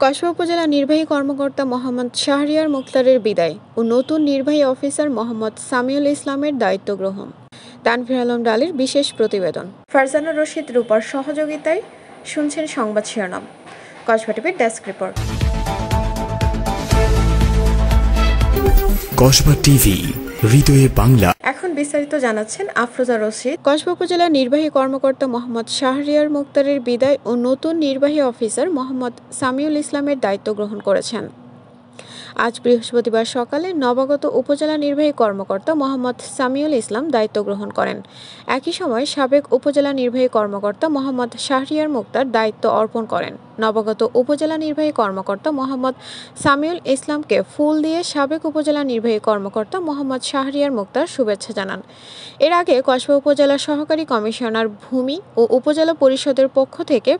কসবা উপজেলা নির্বাহী কর্মকর্তা মোহাম্মদ শাহরিয়ার মুখতারের বিদায় ও নতুন নির্বাহী অফিসার মোহাম্মদ সামিউল ইসলামের দায়িত্ব গ্রহণ। তানভীর আলম ডালির বিশেষ প্রতিবেদন। ফারজানা রশিদ রূপার সহযোগিতায় শুনছেন সংবাদ শিরোনাম। কসবা টিভির ডেস্ক রিপোর্ট। কসবা টিভি, হৃদয়ে বাংলা। এখন বিস্তারিত জানাচ্ছেন আফরোজা রশিদ। কসবা উপজেলা নির্বাহী কর্মকর্তা মোহাম্মদ শাহরিয়ার মুখতারের বিদায় ও নতুন নির্বাহী অফিসার মোহাম্মদ সামিউল ইসলামের দায়িত্ব গ্রহণ করেছেন। আজ বৃহস্পতিবার সকালে নবাগত উপজেলা নির্বাহী কর্মকর্তা মোহাম্মদ সামিউল ইসলাম দায়িত্ব গ্রহণ করেন। একই সময় সাবেক উপজেলা নির্বাহী কর্মকর্তা মোহাম্মদ শাহরিয়ার মুখতার দায়িত্ব অর্পণ করেন। নবাগত উপজেলা নির্বাহী কর্মকর্তা মোহাম্মদ সামিউল ইসলামকে ফুল দিয়ে সাবেক উপজেলা নির্বাহী কর্মকর্তা মোহাম্মদ শাহরিয়ার মুখতার শুভেচ্ছা জানান। এর আগে কসবা উপজেলা সহকারী কমিশনার ভূমি ও উপজেলা পরিষদের পক্ষ থেকে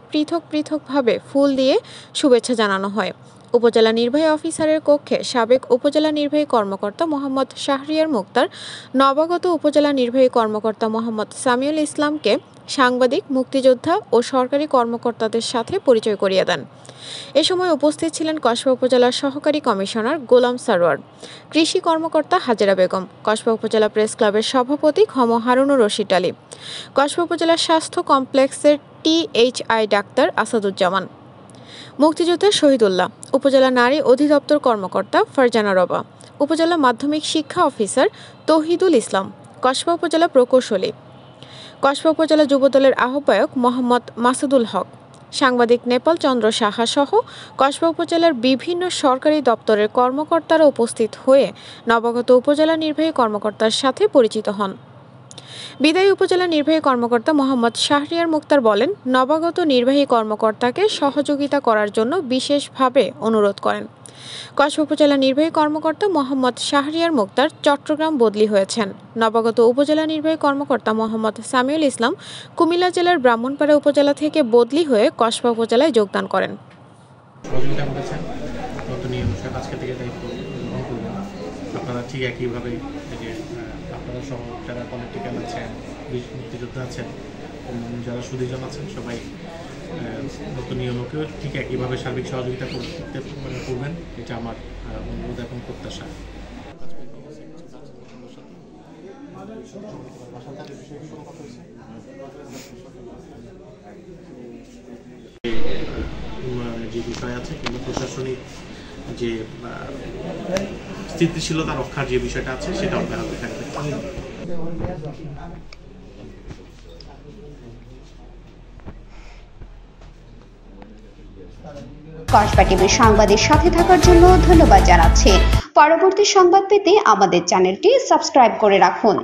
পৃথকভাবে ফুল দিয়ে শুভেচ্ছা জানানো হয়। উপজেলা নির্বাহী অফিসারের কক্ষে সাবেক উপজেলা নির্বাহী কর্মকর্তা মোহাম্মদ শাহরিয়ার মুখতার নবাগত উপজেলা নির্বাহী কর্মকর্তা মোহাম্মদ সামিউল ইসলামকে সাংবাদিক, মুক্তিযোদ্ধা ও সরকারি কর্মকর্তাদের সাথে পরিচয় করিয়ে দেন। এ সময় উপস্থিত ছিলেন কসবা উপজেলার সহকারী কমিশনার গোলাম সারোয়ার, কৃষি কর্মকর্তা হাজেরা বেগম, কসবা উপজেলা প্রেস ক্লাবের সভাপতি খম হারুনুর রশিদ আলী, কসবা উপজেলা স্বাস্থ্য কমপ্লেক্সের THI ডাক্তার আসাদুজ্জামান, মুক্তিযোদ্ধা শহীদুল্লাহ, উপজেলা নারী অধিদপ্তর কর্মকর্তা ফারজানা রবা, উপজেলা মাধ্যমিক শিক্ষা অফিসার তৌহিদুল ইসলাম, কসবা উপজেলা প্রকৌশলী, কসবা উপজেলা যুবদলের আহ্বায়ক মোহাম্মদ মাসুদুল হক, সাংবাদিক নেপাল চন্দ্র সাহা সহ কসবা উপজেলার বিভিন্ন সরকারি দপ্তরের কর্মকর্তারা উপস্থিত হয়ে নবাগত উপজেলা নির্বাহী কর্মকর্তার সাথে পরিচিত হন। বিদায়ী উপজেলা নির্বাহী কর্মকর্তা মোহাম্মদ শাহরিয়ার মুখতার বলেন, নবাগত নির্বাহী কর্মকর্তাকে সহযোগিতা করার জন্য বিশেষভাবে অনুরোধ করেন। কসবা উপজেলা নির্বাহী কর্মকর্তা মোহাম্মদ শাহরিয়ার মুখতার চট্টগ্রাম বদলি হয়েছেন। নবাগত উপজেলা নির্বাহী কর্মকর্তা মোহাম্মদ সামিউল ইসলাম কুমিল্লা জেলার ব্রাহ্মণপাড়া উপজেলা থেকে বদলি হয়ে কসবা উপজেলায় যোগদান করেন। আপনারা ঠিক একইভাবে আপনারা সহ যারা পলিটিক্যাল আছেন, মুক্তিযোদ্ধা আছেন, যারা সুদীজন আছেন, সবাই নতুন নিয়মকেও ঠিক একইভাবে সার্বিক সহযোগিতা করবেন, এটা আমার অনুরোধ এবং প্রত্যাশা। যে বিষয় আছে কিংবা প্রশাসনিক যে স্থিতিশীলতা রক্ষার যে বিষয়টা আছে সেটা অব্যাহত থাকবে। কসবা টিভির সংবাদের সাথে থাকার জন্য ধন্যবাদ জানাচ্ছি। পরবর্তী সংবাদ পেতে আমাদের চ্যানেলটি সাবস্ক্রাইব করে রাখুন।